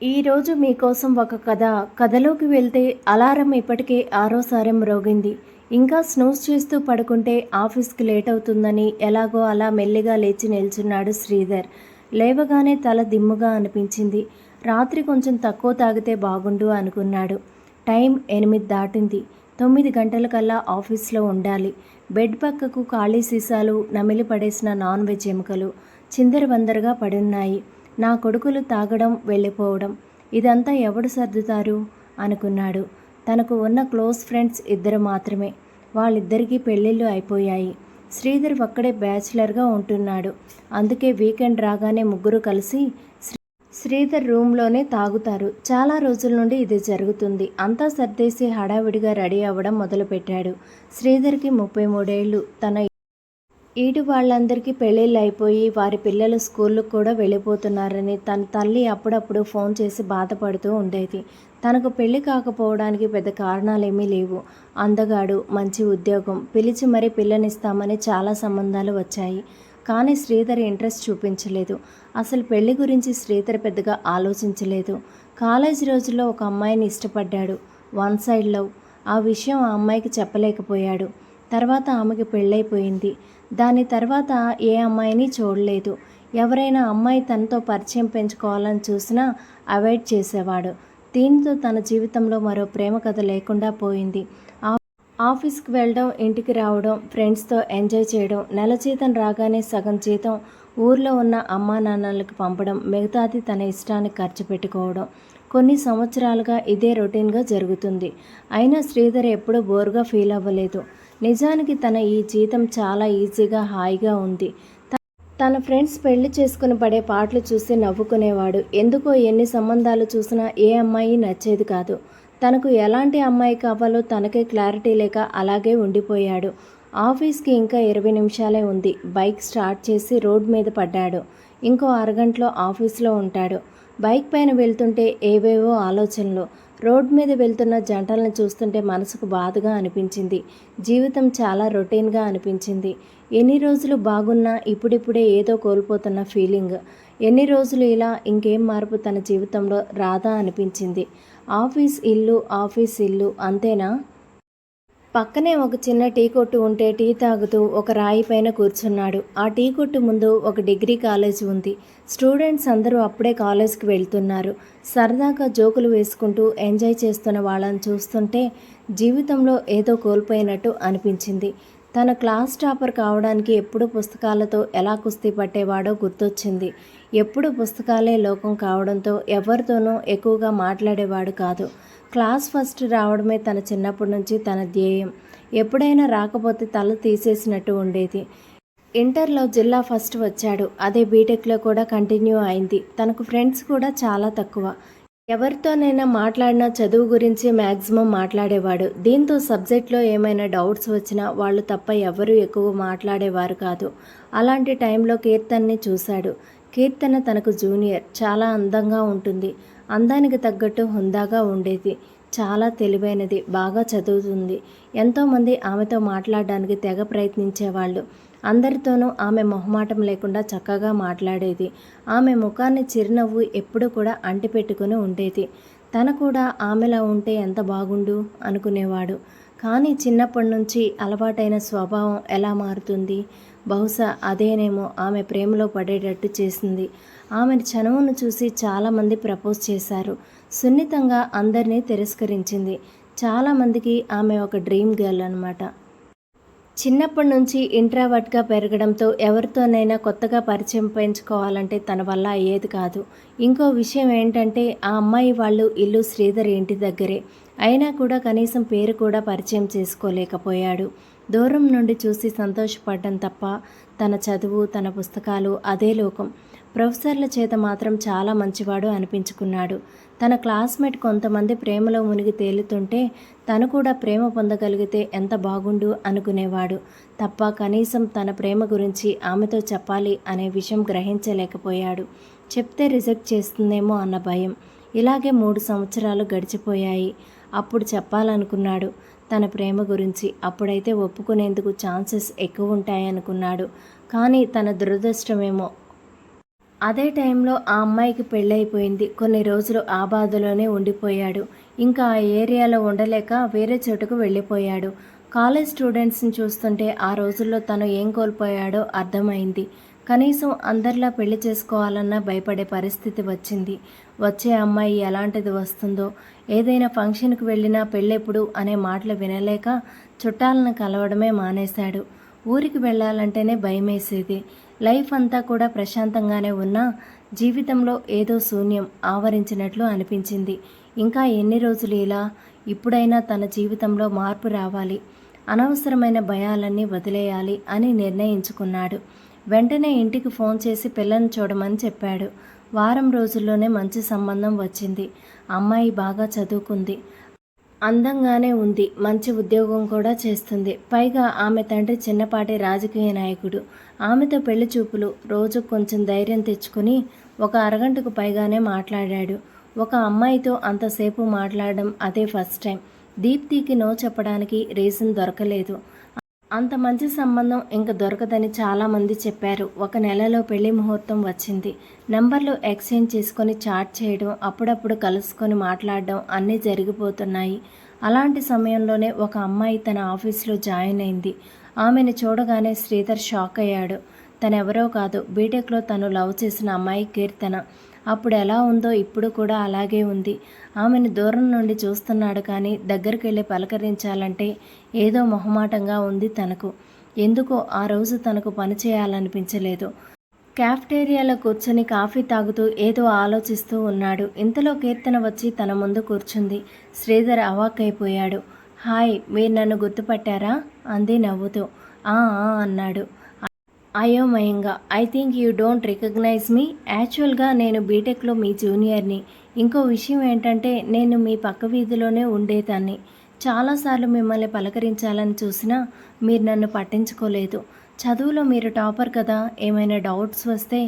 ఈరోజు మీకోసం ఒక కథ. కథలోకి వెళ్తే అలారం ఇప్పటికే ఆరోసారి మ్రోగింది. ఇంకా స్నూజ్ చేస్తూ పడుకుంటే ఆఫీస్కి లేట్ అవుతుందని ఎలాగో అలా మెల్లిగా లేచి నిల్చున్నాడు శ్రీధర్. లేవగానే తల దిమ్ముగా అనిపించింది. రాత్రి కొంచెం తక్కువ తాగితే బాగుండు అనుకున్నాడు. టైం 8 దాటింది. 9 గంటలకల్లా ఆఫీస్లో ఉండాలి. బెడ్ పక్కకు ఖాళీ సీసాలు, నమిలి పడేసిన నాన్ వెజ్ ఎముకలు చిందరవందరగా పడున్నాయి. నా కొడుకులు తాగడం, వెళ్ళిపోవడం, ఇదంతా ఎవడు సర్దుతారు అనుకున్నాడు. తనకు ఉన్న క్లోజ్ ఫ్రెండ్స్ 2 మాత్రమే. వాళ్ళిద్దరికీ పెళ్ళిళ్ళు అయిపోయాయి. శ్రీధర్ ఒక్కడే బ్యాచిలర్గా ఉంటున్నాడు. అందుకే వీకెండ్ రాగానే ముగ్గురు కలిసి శ్రీధర్ రూమ్లోనే తాగుతారు. చాలా రోజుల నుండి ఇది జరుగుతుంది. అంతా సర్దేసి హడావిడిగా రెడీ అవ్వడం మొదలుపెట్టాడు. శ్రీధర్కి 33 ఏళ్ళు. తన ఈడు వాళ్ళందరికీ పెళ్ళిళ్ళు అయిపోయి వారి పిల్లలు స్కూళ్ళకు కూడా వెళ్ళిపోతున్నారని తన తల్లి అప్పుడప్పుడు ఫోన్ చేసి బాధపడుతూ ఉండేది. తనకు పెళ్లి కాకపోవడానికి పెద్ద కారణాలేమీ లేవు. అందగాడు, మంచి ఉద్యోగం, పిలిచి మరీ పిల్లనిస్తామని చాలా సంబంధాలు వచ్చాయి. కానీ శ్రీధర్ ఇంట్రెస్ట్ చూపించలేదు. అసలు పెళ్లి గురించి శ్రీధర్ పెద్దగా ఆలోచించలేదు. కాలేజీ రోజుల్లో ఒక అమ్మాయిని ఇష్టపడ్డాడు. One side love. ఆ విషయం ఆ అమ్మాయికి చెప్పలేకపోయాడు. తర్వాత ఆమెకి పెళ్ళైపోయింది. దాని తర్వాత ఏ అమ్మాయిని చూడలేదు. ఎవరైనా అమ్మాయి తనతో పరిచయం పెంచుకోవాలని చూసినా అవాయిడ్ చేసేవాడు. దీంతో తన జీవితంలో మరో ప్రేమ కథ లేకుండా పోయింది. ఆఫీస్కి వెళ్ళడం, ఇంటికి రావడం, ఫ్రెండ్స్తో ఎంజాయ్ చేయడం, నెల జీతం రాగానే సగం జీతం ఊర్లో ఉన్న అమ్మా నాన్నలకు పంపడం, మిగతాది తన ఇష్టానికి ఖర్చు పెట్టుకోవడం. కొన్ని సంవత్సరాలుగా ఇదే రొటీన్గా జరుగుతుంది. అయినా శ్రీధర్ ఎప్పుడూ బోర్గా ఫీల్ అవ్వలేదు. నిజానికి తన ఈ జీతం చాలా ఈజీగా, హాయిగా ఉంది. తన ఫ్రెండ్స్ పెళ్లి చేసుకుని పడే పాటలు చూసి నవ్వుకునేవాడు. ఎందుకో ఎన్ని సంబంధాలు చూసినా ఏ అమ్మాయి నచ్చేది కాదు. తనకు ఎలాంటి అమ్మాయి కావాలో తనకే క్లారిటీ లేక అలాగే ఉండిపోయాడు. ఆఫీస్కి ఇంకా 20 నిమిషాలే ఉంది. బైక్ స్టార్ట్ చేసి రోడ్ మీద పడ్డాడు. ఇంకో అరగంటలో ఆఫీస్లో ఉంటాడు. బైక్ పైన వెళ్తుంటే ఏవేవో ఆలోచనలు. రోడ్ మీద వెళ్తున్న జంటలను చూస్తుంటే మనసుకు బాధగా అనిపించింది. జీవితం చాలా రొటీన్గా అనిపించింది. ఎన్ని రోజులు బాగున్నా ఇప్పుడిప్పుడే ఏదో కోల్పోతున్న ఫీలింగ్. ఎన్ని రోజులు ఇలా, ఇంకేం మార్పు తన జీవితంలో రాదా అనిపించింది. ఆఫీస్ ఇల్లు, ఆఫీస్ ఇల్లు అంతేనా? పక్కనే ఒక చిన్న టీ కొట్టు ఉంటే టీ తాగుతూ ఒక రాయి పైన కూర్చున్నాడు. ఆ టీ కొట్టు ముందు ఒక డిగ్రీ కాలేజ్ ఉంది. స్టూడెంట్స్ అందరూ అప్పుడే కాలేజ్కి వెళ్తున్నారు. సరదాగా జోకులు వేసుకుంటూ ఎంజాయ్ చేస్తున్న వాళ్ళని చూస్తుంటే జీవితంలో ఏదో కోల్పోయినట్టు అనిపించింది. తన క్లాస్ టాపర్ కావడానికి ఎప్పుడు పుస్తకాలతో ఎలా కుస్తీ పట్టేవాడో గుర్తొచ్చింది. ఎప్పుడు పుస్తకాలే లోకం కావడంతో ఎవరితోనూ ఎక్కువగా మాట్లాడేవాడు కాదు. క్లాస్ ఫస్ట్ రావడమే తన చిన్నప్పటి నుంచి తన ధ్యేయం. ఎప్పుడైనా రాకపోతే తల తీసేసినట్టు ఉండేది. ఇంటర్లో జిల్లా ఫస్ట్ వచ్చాడు. అదే బీటెక్లో కూడా కంటిన్యూ అయింది. తనకు ఫ్రెండ్స్ కూడా చాలా తక్కువ. ఎవరితోనైనా మాట్లాడినా చదువు గురించి మ్యాక్సిమం మాట్లాడేవాడు. దీంతో సబ్జెక్ట్లో ఏమైనా డౌట్స్ వచ్చినా వాళ్ళు తప్ప ఎవరూ ఎక్కువ మాట్లాడేవారు కాదు. అలాంటి టైంలో కీర్తన్ని చూశాడు. కీర్తన తనకు జూనియర్. చాలా అందంగా ఉంటుంది. అందానికి తగ్గట్టు హుందాగా ఉండేది. చాలా తెలివైనది. బాగా చదువుతుంది. ఎంతోమంది ఆమెతో మాట్లాడడానికి తెగ ప్రయత్నించేవాళ్ళు. అందరితోనూ ఆమె మొహమాటం లేకుండా చక్కగా మాట్లాడేది. ఆమె ముఖాన్ని చిరునవ్వు ఎప్పుడూ కూడా అంటిపెట్టుకుని ఉండేది. తన కూడా ఆమెలా ఉంటే ఎంత బాగుండు అనుకునేవాడు. కానీ చిన్నప్పటి నుంచి అలవాటైన స్వభావం ఎలా మారుతుంది? బహుశా అదేనేమో ఆమె ప్రేమలో పడేటట్టు చేసింది. ఆమె చనువును చూసి చాలామంది ప్రపోజ్ చేశారు. సున్నితంగా అందరినీ తిరస్కరించింది. చాలామందికి ఆమె ఒక డ్రీమ్ గర్ల్ అన్నమాట. చిన్నప్పటి నుంచి ఇంట్రావర్ట్గా పెరగడంతో ఎవరితోనైనా కొత్తగా పరిచయం పెంచుకోవాలంటే తన వల్ల అయ్యేది కాదు. ఇంకో విషయం ఏంటంటే ఆ అమ్మాయి వాళ్ళు ఇల్లు శ్రీధర్ ఇంటి దగ్గరే. అయినా కూడా కనీసం పేరు కూడా పరిచయం చేసుకోలేకపోయాడు. దూరం నుండి చూసి సంతోషపడ్డం తప్ప తన చదువు, తన పుస్తకాలు అదే లోకం. ప్రొఫెసర్ల చేత మాత్రం చాలా మంచివాడు అనిపించుకున్నాడు. తన క్లాస్మేట్ కొంతమంది ప్రేమలో మునిగి తేలుతుంటే తను కూడా ప్రేమ పొందగలిగితే ఎంత బాగుండు అనుకునేవాడు తప్ప కనీసం తన ప్రేమ గురించి ఆమెతో చెప్పాలి అనే విషయం గ్రహించలేకపోయాడు. చెప్తే రిజెక్ట్ చేస్తుందేమో అన్న భయం. ఇలాగే 3 సంవత్సరాలు గడిచిపోయాయి. అప్పుడు చెప్పాలనుకున్నాడు తన ప్రేమ గురించి. అప్పుడైతే ఒప్పుకునేందుకు ఛాన్సెస్ ఎక్కువ ఉంటాయనుకున్నాడు. కానీ తన దురదృష్టమేమో అదే టైంలో ఆ అమ్మాయికి పెళ్ళైపోయింది. కొన్ని రోజులు ఆ బాధలోనే ఉండిపోయాడు. ఇంకా ఆ ఏరియాలో ఉండలేక వేరే చోటుకు వెళ్ళిపోయాడు. కాలేజ్ స్టూడెంట్స్ని చూస్తుంటే ఆ రోజుల్లో తను ఏం కోల్పోయాడో అర్థమైంది. కనీసం అందరిలా పెళ్లి చేసుకోవాలన్నా భయపడే పరిస్థితి వచ్చింది. వచ్చే అమ్మాయి ఎలాంటిది వస్తుందో, ఏదైనా ఫంక్షన్కి వెళ్ళినా పెళ్ళెప్పుడు అనే మాటలు వినలేక చుట్టాలను కలవడమే మానేశాడు. ఊరికి వెళ్ళాలంటేనే భయమేసేది. లైఫ్ అంతా కూడా ప్రశాంతంగానే ఉన్నా జీవితంలో ఏదో శూన్యం ఆవరించినట్లు అనిపించింది. ఇంకా ఎన్ని రోజులు ఇలా? ఇప్పుడైనా తన జీవితంలో మార్పు రావాలి, అనవసరమైన భయాలన్నీ వదిలేయాలి అని నిర్ణయించుకున్నాడు. వెంటనే ఇంటికి ఫోన్ చేసి పిల్లని చూడమని చెప్పాడు. వారం రోజుల్లోనే మంచి సంబంధం వచ్చింది. అమ్మాయి బాగా చదువుకుంది, అందంగానే ఉంది, మంచి ఉద్యోగం కూడా చేస్తుంది. పైగా ఆమె తండ్రి చిన్నపాటి రాజకీయ నాయకుడు. ఆమెతో పెళ్లి చూపులు. రోజు కొంచెం ధైర్యం తెచ్చుకుని ఒక అరగంటకు పైగానే మాట్లాడాడు. ఒక అమ్మాయితో అంతసేపు మాట్లాడడం అదే ఫస్ట్ టైం. దీప్తికి నో చెప్పడానికి రీజన్ దొరకలేదు. అంత మంచి సంబంధం ఇంక దొరకదని చాలామంది చెప్పారు. ఒక నెలలో పెళ్లి ముహూర్తం వచ్చింది. నంబర్లు ఎక్స్చేంజ్ చేసుకొని చాట్ చేయడం, అప్పుడప్పుడు కలుసుకొని మాట్లాడడం అన్నీ జరిగిపోతున్నాయి. అలాంటి సమయంలోనే ఒక అమ్మాయి తన ఆఫీస్లో జాయిన్ అయింది. ఆమెను చూడగానే శ్రీధర్ షాక్ అయ్యాడు. తనెవరో కాదు, బీటెక్లో తను లవ్ చేసిన అమ్మాయి కీర్తన. అప్పుడు ఎలా ఉందో ఇప్పుడు కూడా అలాగే ఉంది. ఆమెను దూరం నుండి చూస్తున్నాడు కానీ దగ్గరికి వెళ్ళి పలకరించాలంటే ఏదో మొహమాటంగా ఉంది తనకు. ఎందుకో ఆ రోజు తనకు పని చేయాలనిపించలేదు. క్యాఫ్టేరియాలో కూర్చొని కాఫీ తాగుతూ ఏదో ఆలోచిస్తూ ఉన్నాడు. ఇంతలో కీర్తన వచ్చి తన ముందు కూర్చుంది. శ్రీధర్ అవాక్కైపోయాడు. హాయ్, మీరు నన్ను గుర్తుపట్టారా అంది నవ్వుతూ. ఆ అన్నాడు అయోమయంగా. I think you don't recognise me. యాక్చువల్గా నేను బీటెక్లో మీ జూనియర్ని. ఇంకో విషయం ఏంటంటే నేను మీ పక్క వీధిలోనే ఉండేదాన్ని. చాలాసార్లు మిమ్మల్ని పలకరించాలని చూసినా మీరు నన్ను పట్టించుకోలేదు. చదువులో మీరు టాపర్ కదా, ఏమైనా డౌట్స్ వస్తే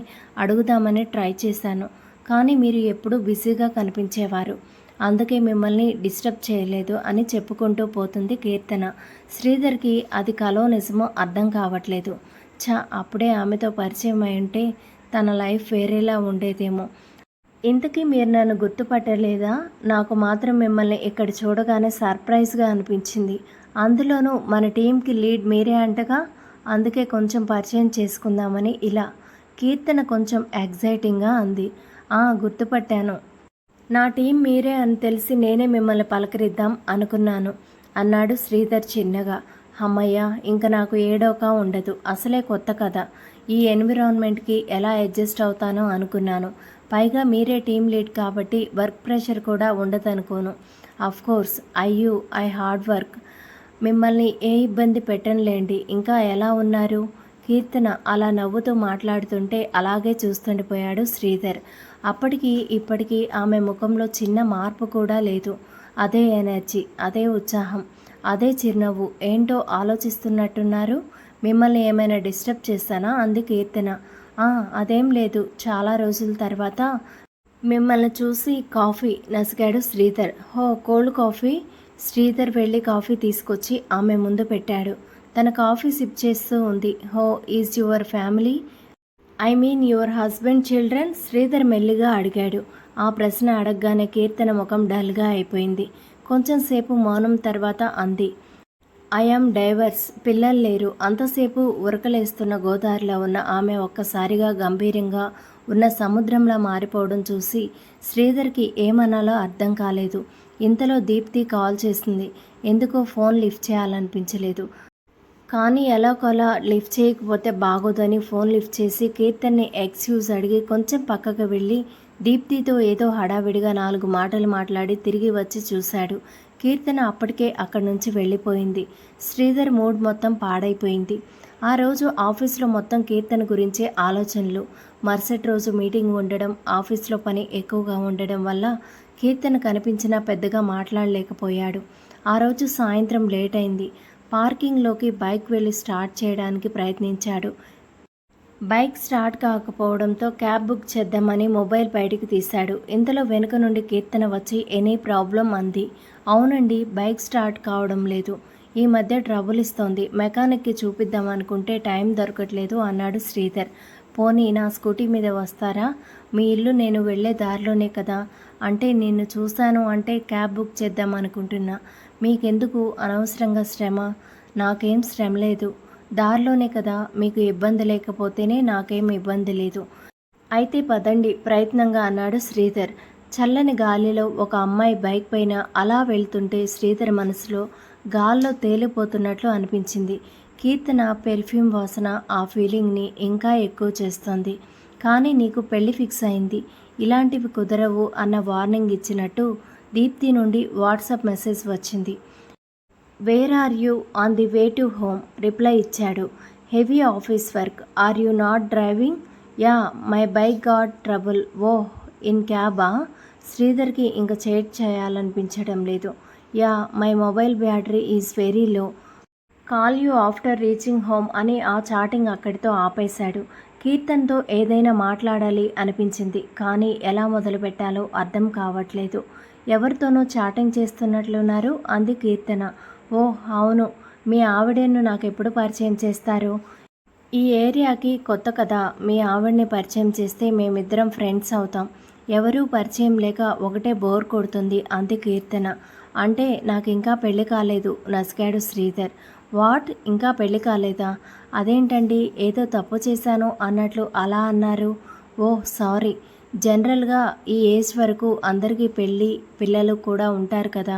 అడుగుదామని ట్రై చేశాను. కానీ మీరు ఎప్పుడూ బిజీగా కనిపించేవారు. అందుకే మిమ్మల్ని డిస్టర్బ్ చేయలేదు అని చెప్పుకుంటూ పోతుంది కీర్తన. శ్రీధర్కి అది కలో నిజమో అర్థం కావట్లేదు. అప్పుడే ఆమెతో పరిచయం అయి ఉంటే తన లైఫ్ వేరేలా ఉండేదేమో. ఇంతకీ మీరు నన్ను గుర్తుపట్టలేదా? నాకు మాత్రం మిమ్మల్ని ఇక్కడ చూడగానే సర్ప్రైజ్గా అనిపించింది. అందులోనూ మన టీంకి లీడ్ మీరే అంటగా, అందుకే కొంచెం పరిచయం చేసుకుందామని ఇలా. కీర్తన కొంచెం ఎగ్జైటింగ్గా అంది. గుర్తుపట్టాను. నా టీం మీరే అని తెలిసి నేనే మిమ్మల్ని పలకరిద్దాం అనుకున్నాను అన్నాడు శ్రీధర్ చిన్నగా. అమ్మయ్య, ఇంక నాకు ఏడోకా ఉండదు. అసలే కొత్త కదా, ఈ ఎన్విరాన్మెంట్కి ఎలా అడ్జస్ట్ అవుతానో అనుకున్నాను. పైగా మీరే టీం లీడ్ కాబట్టి వర్క్ ప్రెషర్ కూడా ఉండదనుకోను. Of course I hard work. మిమ్మల్ని ఏ ఇబ్బంది పెట్టనులేండి. ఇంకా ఎలా ఉన్నారు? కీర్తన అలా నవ్వుతూ మాట్లాడుతుంటే అలాగే చూస్తుండిపోయాడు శ్రీధర్. అప్పటికి ఇప్పటికీ ఆమె ముఖంలో చిన్న మార్పు కూడా లేదు. అదే ఎనర్జీ, అదే ఉత్సాహం, అదే చిరునవ్వు. ఏంటో ఆలోచిస్తున్నట్టున్నారు. మిమ్మల్ని ఏమైనా డిస్టర్బ్ చేస్తానా అంది కీర్తన. అదేం లేదు. చాలా రోజుల తర్వాత మిమ్మల్ని చూసి కాఫీ నసిగాడు శ్రీధర్. Cold coffee. శ్రీధర్ వెళ్ళి కాఫీ తీసుకొచ్చి ఆమె ముందు పెట్టాడు. తన కాఫీ సిప్ చేస్తూ ఉంది. Is your family, I mean your husband, children? Sridhar మెల్లిగా అడిగాడు. ఆ ప్రశ్న అడగగానే కీర్తన ముఖం డల్గా అయిపోయింది. కొంచెం సేపు మౌనం తర్వాత అంది, ఐఎమ్ డైవర్స్. పిల్లలు లేరు. అంతసేపు ఉరకలేస్తున్న గోదావరిలో ఉన్న ఆమె ఒక్కసారిగా గంభీరంగా ఉన్న సముద్రంలా మారిపోవడం చూసి శ్రీధర్కి ఏమనాలో అర్థం కాలేదు. ఇంతలో దీప్తి కాల్ చేసింది. ఎందుకో ఫోన్ లిఫ్ట్ చేయాలనిపించలేదు. కానీ ఎలాగోలా లిఫ్ట్ చేయకపోతే బాగోదని ఫోన్ లిఫ్ట్ చేసి కీర్తన్ని ఎక్స్క్యూజ్ అడిగి కొంచెం పక్కకు వెళ్ళి దీప్తితో ఏదో హడావిడిగా 4 మాటలు మాట్లాడి తిరిగి వచ్చి చూశాడు. కీర్తన అప్పటికే అక్కడి నుంచి వెళ్ళిపోయింది. శ్రీధర్ మూడ్ మొత్తం పాడైపోయింది. ఆ రోజు ఆఫీస్లో మొత్తం కీర్తన గురించే ఆలోచనలు. మరుసటి రోజు మీటింగ్ ఉండడం, ఆఫీస్లో పని ఎక్కువగా ఉండడం వల్ల కీర్తన కనిపించినా పెద్దగా మాట్లాడలేకపోయాడు. ఆ రోజు సాయంత్రం లేట్ అయింది. పార్కింగ్లోకి బైక్ వెళ్ళి స్టార్ట్ చేయడానికి ప్రయత్నించాడు. బైక్ స్టార్ట్ కాకపోవడంతో క్యాబ్ బుక్ చేద్దామని మొబైల్ బయటికి తీశాడు. ఇంతలో వెనుక నుండి కీర్తన వచ్చి ఎనీ ప్రాబ్లం అంది. అవునండి, బైక్ స్టార్ట్ కావడం లేదు. ఈ మధ్య ట్రబుల్ ఇస్తోంది. మెకానిక్కి చూపిద్దామనుకుంటే టైం దొరకట్లేదు అన్నాడు శ్రీధర్. పోనీ నా స్కూటీ మీద వస్తారా? మీ ఇల్లు నేను వెళ్ళే దారిలోనే కదా. అంటే నిన్ను చూశాను అంటే క్యాబ్ బుక్ చేద్దాం అనుకుంటున్నా. మీకెందుకు అనవసరంగా శ్రమ? నాకేం శ్రమ లేదు. దారిలోనే కదా, మీకు ఇబ్బంది లేకపోతేనే నాకేం ఇబ్బంది లేదు. అయితే పదండి ప్రయత్నంగా అన్నాడు శ్రీధర్. చల్లని గాలిలో ఒక అమ్మాయి బైక్ పైన అలా వెళ్తుంటే శ్రీధర్ మనసులో గాల్లో తేలిపోతున్నట్లు అనిపించింది. కీర్తన పెర్ఫ్యూమ్ వాసన ఆ ఫీలింగ్ని ఇంకా ఎక్కువ చేస్తోంది. కానీ నీకు పెళ్లి ఫిక్స్ అయింది, ఇలాంటివి కుదరవు అన్న వార్నింగ్ ఇచ్చినట్టు దీప్తి నుండి వాట్సాప్ మెసేజ్ వచ్చింది. Where are you? On the way to home reply ఇచ్చాడు. Heavy office work. Are you not driving? Ya, my bike got trouble. Oh, in క్యాబా? శ్రీధర్కి ఇంక చేట్ చేయాలనిపించడం లేదు. Ya, my mobile battery is very low. Call you after reaching home అని ఆ chatting అక్కడితో ఆపేశాడు. కీర్తన్తో ఏదైనా మాట్లాడాలి అనిపించింది, కానీ ఎలా మొదలు పెట్టాలో అర్థం కావట్లేదు. ఎవరితోనో చాటింగ్ చేస్తున్నట్లున్నారు అంది కీర్తన. ఓహ్ అవును, మీ ఆవిడను నాకెప్పుడు పరిచయం చేస్తారు? ఈ ఏరియాకి కొత్త కదా, మీ ఆవిడ్ని పరిచయం చేస్తే మేమిద్దరం ఫ్రెండ్స్ అవుతాం. ఎవరూ పరిచయం లేక ఒకటే బోర్ కొడుతుంది అంది కీర్తన. అంటే నాకు ఇంకా పెళ్లి కాలేదు నసిగాడు శ్రీధర్. వాట్, ఇంకా పెళ్లి కాలేదా? అదేంటండి, ఏదో తప్పు చేశాను అన్నట్లు అలా అన్నారు? ఓహ్ సారీ. జనరల్గా ఈ ఏజ్ వరకు అందరికీ పెళ్ళి పిల్లలు కూడా ఉంటారు కదా,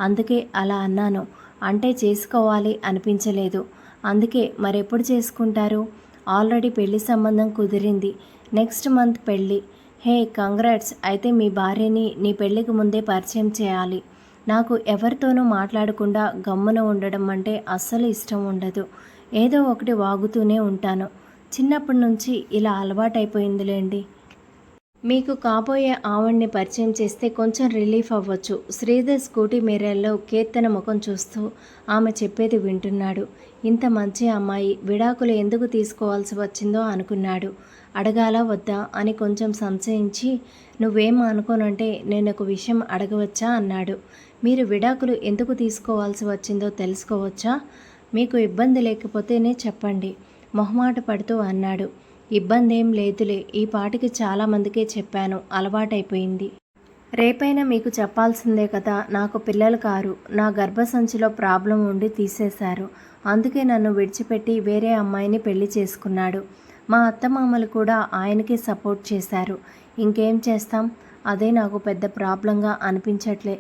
అందుకే అలా అన్నాను. అంటే చేసుకోవాలి అనిపించలేదు. అందుకే. మరెప్పుడు చేసుకుంటారు? ఆల్రెడీ పెళ్లి సంబంధం కుదిరింది. నెక్స్ట్ మంత్ పెళ్ళి. Hey congrats. అయితే మీ భార్యని నీ పెళ్ళికి ముందే పరిచయం చేయాలి. నాకు ఎవరితోనూ మాట్లాడకుండా గమ్మున ఉండడం అంటే అస్సలు ఇష్టం ఉండదు. ఏదో ఒకటి వాగుతూనే ఉంటాను. చిన్నప్పటి నుంచి ఇలా అలవాటైపోయిందిలేండి. మీకు కాబోయే ఆవిడ్ని పరిచయం చేస్తే కొంచెం రిలీఫ్ అవ్వచ్చు. శ్రీధర్ స్కూటీ మిర్రర్లో కీర్తన ముఖం చూస్తూ ఆమె చెప్పేది వింటున్నాడు. ఇంత మంచి అమ్మాయి విడాకులు ఎందుకు తీసుకోవాల్సి వచ్చిందో అనుకున్నాడు. అడగాలా వద్దా అని కొంచెం సంశయించి, నువ్వేం అనుకోనంటే నేను ఒక విషయం అడగవచ్చా అన్నాడు. మీరు విడాకులు ఎందుకు తీసుకోవాల్సి వచ్చిందో తెలుసుకోవచ్చా? మీకు ఇబ్బంది లేకపోతేనే చెప్పండి మొహమాట పడుతూ అన్నాడు. ఇబ్బందేం లేదులే, ఈ పాటికి చాలామందికే చెప్పాను, అలవాటైపోయింది. రేపైనా మీకు చెప్పాల్సిందే కదా. నాకు పిల్లలు కారు. నా గర్భసంచిలో ప్రాబ్లం ఉండి తీసేశారు. అందుకే నన్ను విడిచిపెట్టి వేరే అమ్మాయిని పెళ్లి చేసుకున్నాడు. మా అత్తమామలు కూడా ఆయనకే సపోర్ట్ చేశారు. ఇంకేం చేస్తాం? అదే నాకు పెద్ద ప్రాబ్లంగా అనిపించట్లే.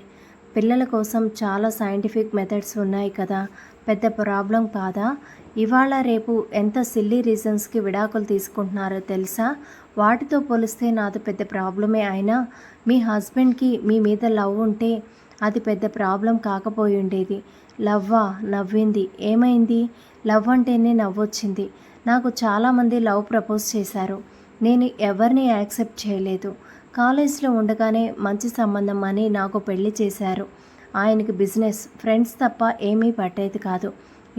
పిల్లల కోసం చాలా సైంటిఫిక్ మెథడ్స్ ఉన్నాయి కదా, పెద్ద ప్రాబ్లం కాదా? ఇవాళ రేపు ఎంత సిల్లీ రీజన్స్కి విడాకులు తీసుకుంటున్నారో తెలుసా? వాటితో పోలిస్తే నాది పెద్ద ప్రాబ్లమే అయినా మీ హస్బెండ్కి మీ మీద లవ్ ఉంటే అది పెద్ద ప్రాబ్లం కాకపోయి ఉండేది. లవ్వా? నవ్వింది. ఏమైంది? లవ్ అంటేనే నవ్వొచ్చింది. నాకు చాలామంది లవ్ ప్రపోజ్ చేశారు. నేను ఎవరిని యాక్సెప్ట్ చేయలేదు. కాలేజ్లో ఉండగానే మంచి సంబంధం అని నాకు పెళ్లి చేశారు. ఆయనకి బిజినెస్, ఫ్రెండ్స్ తప్ప ఏమీ పట్టేది కాదు.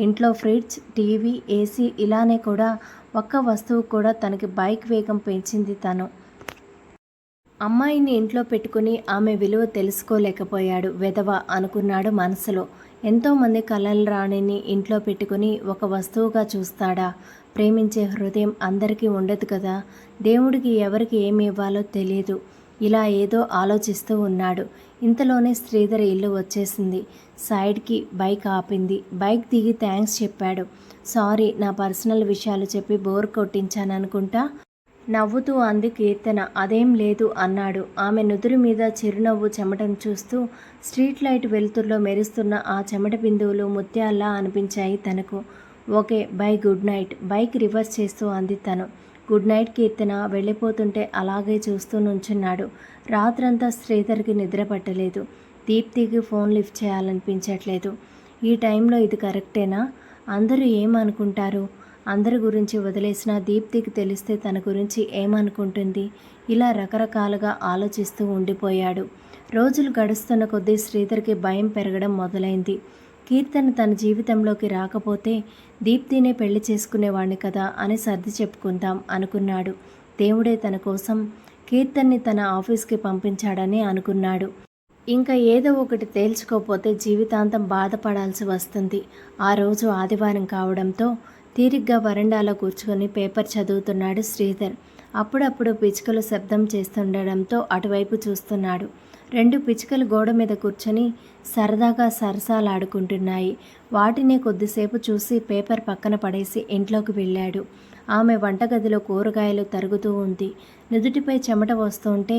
ఇంట్లో ఫ్రిడ్జ్, టీవీ, ఏసీ, ఇలానే కూడా ఒక్క వస్తువు కూడా తనకి బైక్ వేగం పెంచింది తను. అమ్మాయిని ఇంట్లో పెట్టుకుని ఆమె విలువ తెలుసుకోలేకపోయాడు వెధవ అనుకున్నాడు మనసులో. ఎంతోమంది కలల రాణిని ఇంట్లో పెట్టుకుని ఒక వస్తువుగా చూస్తాడా? ప్రేమించే హృదయం అందరికీ ఉండదు కదా. దేవుడికి ఎవరికి ఏమి ఇవ్వాలో తెలియదు. ఇలా ఏదో ఆలోచిస్తూ ఉన్నాడు. ఇంతలోనే శ్రీధర్ ఇల్లు వచ్చేసింది. సైడ్కి బైక్ ఆపింది. బైక్ దిగి థ్యాంక్స్ చెప్పాడు. సారీ, నా పర్సనల్ విషయాలు చెప్పి బోర్ కొట్టించాననుకుంటా నవ్వుతూ అంది కీర్తన. అదేం లేదు అన్నాడు. ఆమె నుదురు మీద చిరునవ్వు చెమటను చూస్తూ స్ట్రీట్ లైట్ వెలుతురులో మెరుస్తున్న ఆ చెమట బిందువులు ముత్యాల్లా అనిపించాయి తనకు. Okay by, good night. Bike reverse చేస్తూ అంది తను. గుడ్ నైట్ కీర్తన. వెళ్ళిపోతుంటే అలాగే చూస్తూ నుంచున్నాడు. రాత్రంతా శ్రీధర్కి నిద్ర పట్టలేదు. దీప్తికి ఫోన్ లిఫ్ట్ చేయాలనిపించట్లేదు. ఈ టైంలో ఇది కరెక్టేనా? అందరూ ఏమనుకుంటారు? అందరి గురించి వదిలేసిన దీప్తికి తెలిస్తే తన గురించి ఏమనుకుంటుంది? ఇలా రకరకాలుగా ఆలోచిస్తూ ఉండిపోయాడు. రోజులు గడుస్తున్న కొద్దీ శ్రీధర్కి భయం పెరగడం మొదలైంది. కీర్తన తన జీవితంలోకి రాకపోతే దీప్తినే పెళ్లి చేసుకునేవాణ్ణి కదా అని సర్ది చెప్పుకుందాం అనుకున్నాడు. దేవుడే తన కోసం కీర్తన్ని తన ఆఫీస్కి పంపించాడని అనుకున్నాడు. ఇంకా ఏదో ఒకటి తేల్చుకోకపోతే జీవితాంతం బాధపడాల్సి వస్తుంది. ఆ రోజు ఆదివారం కావడంతో తీరిగ్గా వరండాలో కూర్చుకొని పేపర్ చదువుతున్నాడు శ్రీధర్. అప్పుడప్పుడు పిచ్చుకలు శబ్దం చేస్తుండడంతో అటువైపు చూస్తున్నాడు. 2 పిచ్చుకలు గోడ మీద కూర్చొని సరదాగా సరసాలాడుకుంటున్నాయి. వాటినే కొద్దిసేపు చూసి పేపర్ పక్కన పడేసి ఇంట్లోకి వెళ్ళాడు. ఆమె వంటగదిలో కూరగాయలు తరుగుతూ ఉంది. నుదుటిపై చెమట వస్తుంటే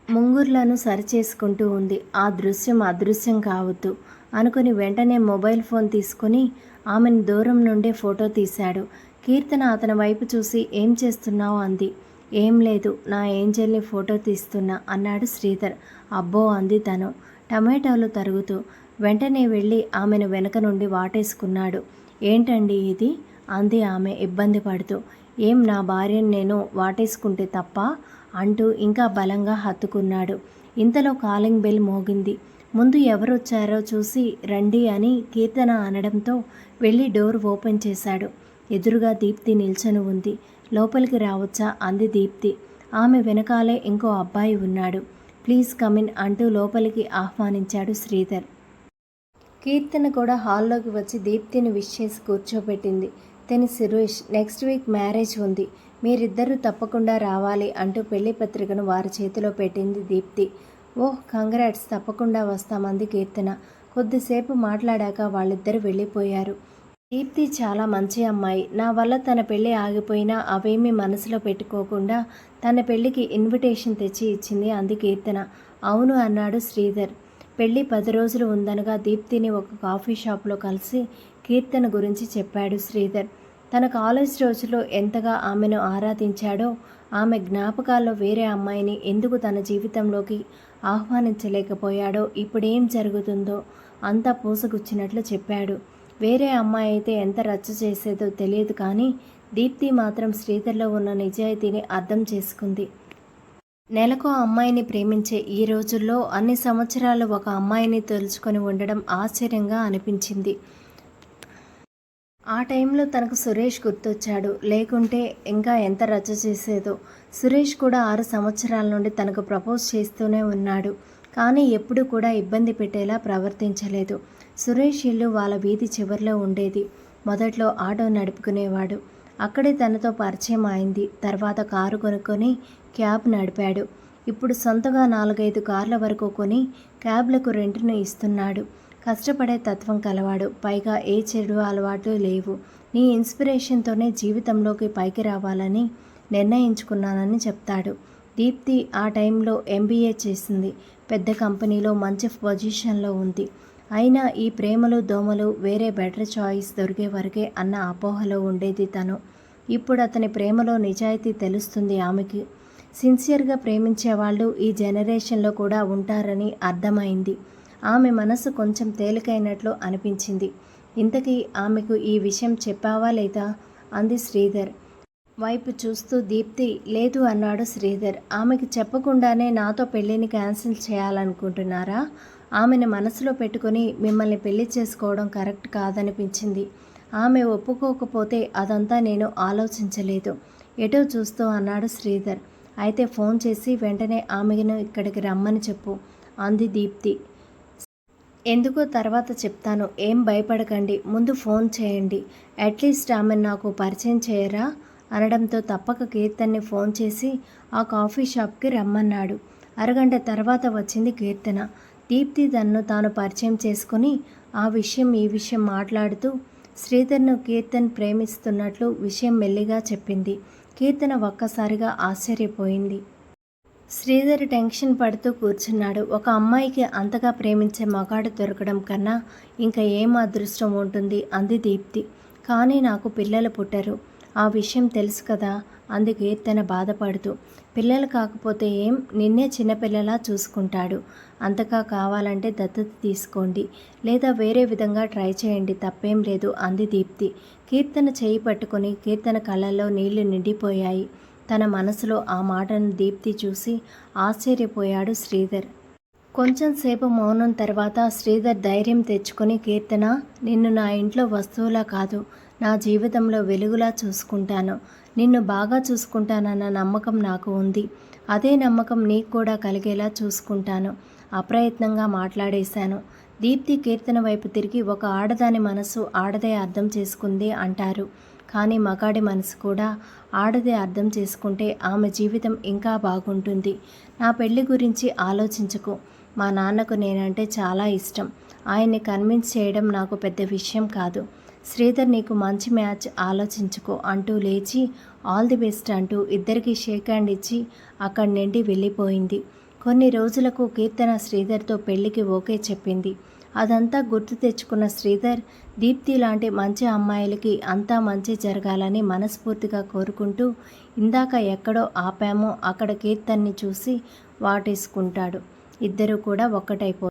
ముంగుర్లను సరిచేసుకుంటూ ఉంది. ఆ దృశ్యం అదృశ్యం కావద్దు అనుకుని వెంటనే మొబైల్ ఫోన్ తీసుకుని ఆమెను దూరం నుండే ఫోటో తీశాడు. కీర్తన అతని వైపు చూసి ఏం చేస్తున్నావు అంది. ఏం లేదు, నా ఏంజల్ని ఫోటో తీస్తున్నా అన్నాడు శ్రీధర్. అబ్బో అంది తను టమాటోలు తరుగుతూ. వెంటనే వెళ్ళి ఆమెను వెనక నుండి వాటేసుకున్నాడు. ఏంటండి ఇది అంది ఆమె ఇబ్బంది పడుతూ. ఏం నా భార్యను నేను వాటేసుకుంటే తప్ప అంటూ ఇంకా బలంగా హత్తుకున్నాడు. ఇంతలో కాలింగ్ బెల్ మోగింది. ముందు ఎవరొచ్చారో చూసి రండి అని కీర్తన అనడంతో వెళ్ళి డోర్ ఓపెన్ చేశాడు. ఎదురుగా దీప్తి నిల్చొని ఉంది. లోపలికి రావచ్చా అంది దీప్తి. ఆమె వెనకాలే ఇంకో అబ్బాయి ఉన్నాడు. ప్లీజ్ కమిన్ అంటూ లోపలికి ఆహ్వానించాడు శ్రీధర్. కీర్తన కూడా హాల్లోకి వచ్చి దీప్తిని విష్ చేసి కూర్చోబెట్టింది. తిని సురేష్, నెక్స్ట్ వీక్ మ్యారేజ్ ఉంది, మీరిద్దరూ తప్పకుండా రావాలి అంటూ పెళ్లి పత్రికను వారి చేతిలో పెట్టింది దీప్తి. ఓహ్ కంగ్రాట్స్, తప్పకుండా వస్తామంది కీర్తన. కొద్దిసేపు మాట్లాడాక వాళ్ళిద్దరూ వెళ్ళిపోయారు. దీప్తి చాలా మంచి అమ్మాయి. నా వల్ల తన పెళ్ళి ఆగిపోయినా అవేమీ మనసులో పెట్టుకోకుండా తన పెళ్ళికి ఇన్విటేషన్ తెచ్చి ఇచ్చింది అంది కీర్తన. అవును అన్నాడు శ్రీధర్. పెళ్ళి 10 రోజులు ఉందనగా దీప్తిని ఒక కాఫీ షాప్లో కలిసి కీర్తన గురించి చెప్పాడు శ్రీధర్. తన కాలేజ్ రోజుల్లో ఎంతగా ఆమెను ఆరాధించాడో, ఆమె జ్ఞాపకాల్లో వేరే అమ్మాయిని ఎందుకు తన జీవితంలోకి ఆహ్వానించలేకపోయాడో, ఇప్పుడేం జరుగుతుందో అంతా పూసగుచ్చినట్లు చెప్పాడు. వేరే అమ్మాయి అయితే ఎంత రచ్చ చేసేదో తెలియదు, కానీ దీప్తి మాత్రం శ్రీధర్లో ఉన్న నిజాయితీని అర్థం చేసుకుంది. నెలకో అమ్మాయిని ప్రేమించే ఈ రోజుల్లో అన్ని సంవత్సరాలు ఒక అమ్మాయిని తలుచుకొని ఉండడం ఆశ్చర్యంగా అనిపించింది. ఆ టైంలో తనకు సురేష్ గుర్తొచ్చాడు. లేకుంటే ఇంకా ఎంత రచ్చ చేసేదో. సురేష్ కూడా 6 సంవత్సరాల నుండి తనకు ప్రపోజ్ చేస్తూనే ఉన్నాడు, కానీ ఎప్పుడూ కూడా ఇబ్బంది పెట్టేలా ప్రవర్తించలేదు. సురేష్ ఇల్లు వాళ్ళ వీధి చివరిలో ఉండేది. మొదట్లో ఆటో నడుపుకునేవాడు. అక్కడే తనతో పరిచయం అయింది. తర్వాత కారు కొనుక్కొని క్యాబ్ నడిపాడు. ఇప్పుడు సొంతగా 4-5 కార్ల వరకు కొని క్యాబ్లకు రెంట్ను ఇస్తున్నాడు. కష్టపడే తత్వం కలవాడు. పైగా ఏ చెడు అలవాట్లు లేవు. నీ ఇన్స్పిరేషన్తోనే జీవితంలోకి పైకి రావాలని నిర్ణయించుకున్నానని చెప్తాడు. దీప్తి ఆ టైంలో MBA చేసింది. పెద్ద కంపెనీలో మంచి పొజిషన్లో ఉంది. అయినా ఈ ప్రేమలు దోమలు వేరే బెటర్ చాయిస్ దొరికే వరకే అన్న అపోహలో ఉండేది తను. ఇప్పుడు అతని ప్రేమలో నిజాయితీ తెలుస్తుంది ఆమెకి. సిన్సియర్గా ప్రేమించేవాళ్ళు ఈ జనరేషన్లో కూడా ఉంటారని అర్థమైంది. ఆమె మనసు కొంచెం తేలికైనట్లు అనిపించింది. ఇంతకీ ఆమెకు ఈ విషయం చెప్పావా లేదా అంది శ్రీధర్ వైపు చూస్తూ. దీప్తి లేదు అన్నాడు శ్రీధర్. ఆమెకు చెప్పకుండానే నాతో పెళ్ళిని క్యాన్సిల్ చేయాలనుకుంటున్నారా? ఆమెను మనసులో పెట్టుకొని మిమ్మల్ని పెళ్లి చేసుకోవడం కరెక్ట్ కాదనిపించింది. ఆమె ఒప్పుకోకపోతే అదంతా నేను ఆలోచించలేదు. ఎటో చూస్తూ అన్నాడు శ్రీధర్. అయితే ఫోన్ చేసి వెంటనే ఆమెను ఇక్కడికి రమ్మని చెప్పు అంది దీప్తి. ఎందుకో తర్వాత చెప్తాను, ఏం భయపడకండి, ముందు ఫోన్ చేయండి. అట్లీస్ట్ ఆమెను నాకు పరిచయం చేయరా అనడంతో తప్పక కీర్తన్ని ఫోన్ చేసి ఆ కాఫీ షాప్కి రమ్మన్నాడు. అరగంట తర్వాత వచ్చింది కీర్తన. దీప్తి తన్ను తాను పరిచయం చేసుకుని ఆ విషయం ఈ విషయం మాట్లాడుతూ శ్రీధర్ను కీర్తన్ ప్రేమిస్తున్నట్లు విషయం మెల్లిగా చెప్పింది. కీర్తన ఒక్కసారిగా ఆశ్చర్యపోయింది. శ్రీధర్ టెన్షన్ పడుతూ కూర్చున్నాడు. ఒక అమ్మాయికి అంతగా ప్రేమించే మగాడు దొరకడం కన్నా ఇంకా ఏం అదృష్టం ఉంటుంది అంది దీప్తి. కానీ నాకు పిల్లలు పుట్టరు, ఆ విషయం తెలుసు కదా అంది కీర్తన బాధపడుతూ. పిల్లలు కాకపోతే ఏం, నిన్నే చిన్నపిల్లలా చూసుకుంటాడు. అంతగా కావాలంటే దత్తత తీసుకోండి, లేదా వేరే విధంగా ట్రై చేయండి, తప్పేం లేదు అంది దీప్తి. కీర్తన చేయి పట్టుకొని కీర్తన కళ్ళల్లో నీళ్లు నిండిపోయాయి. తన మనసులో ఆ మాటను దీప్తి చూసి ఆశ్చర్యపోయాడు శ్రీధర్. కొంచెం సేపు మౌనం తర్వాత శ్రీధర్ ధైర్యం తెచ్చుకొని, కీర్తన, నిన్ను నా ఇంట్లో వస్తువులా కాదు, నా జీవితంలో వెలుగులా చూసుకుంటాను. నిన్ను బాగా చూసుకుంటానన్న నమ్మకం నాకు ఉంది. అదే నమ్మకం నీకు కూడా కలిగేలా చూసుకుంటాను. అప్రయత్నంగా మాట్లాడేశాను. దీప్తి కీర్తన వైపు తిరిగి ఒక ఆడదాని మనసు ఆడదే అర్థం చేసుకుంది అంటారు. కానీ మగాడి మనసు కూడా ఆడదే అర్థం చేసుకుంటే ఆమె జీవితం ఇంకా బాగుంటుంది. నా పెళ్లి గురించి ఆలోచించకు. మా నాన్నకు నేనంటే చాలా ఇష్టం. ఆయన్ని కన్విన్స్ చేయడం నాకు పెద్ద విషయం కాదు. శ్రీధర్ నీకు మంచి మ్యాచ్ ఆలోచించుకో అంటూ లేచి ఆల్ ది బెస్ట్ అంటూ ఇద్దరికీ షేక్ హ్యాండ్ ఇచ్చి అక్కడి నుండి వెళ్ళిపోయింది. కొన్ని రోజులకు కీర్తన శ్రీధర్తో పెళ్లికి ఓకే చెప్పింది. అదంతా గుర్తు తెచ్చుకున్న శ్రీధర్ దీప్తి లాంటి మంచి అమ్మాయిలకి అంతా మంచి జరగాలని మనస్ఫూర్తిగా కోరుకుంటూ ఇందాక ఎక్కడో ఆపామో అక్కడ కీర్తన్ని చూసి వాటేసుకుంటాడు. ఇద్దరూ కూడా ఒక్కటైపోతారు.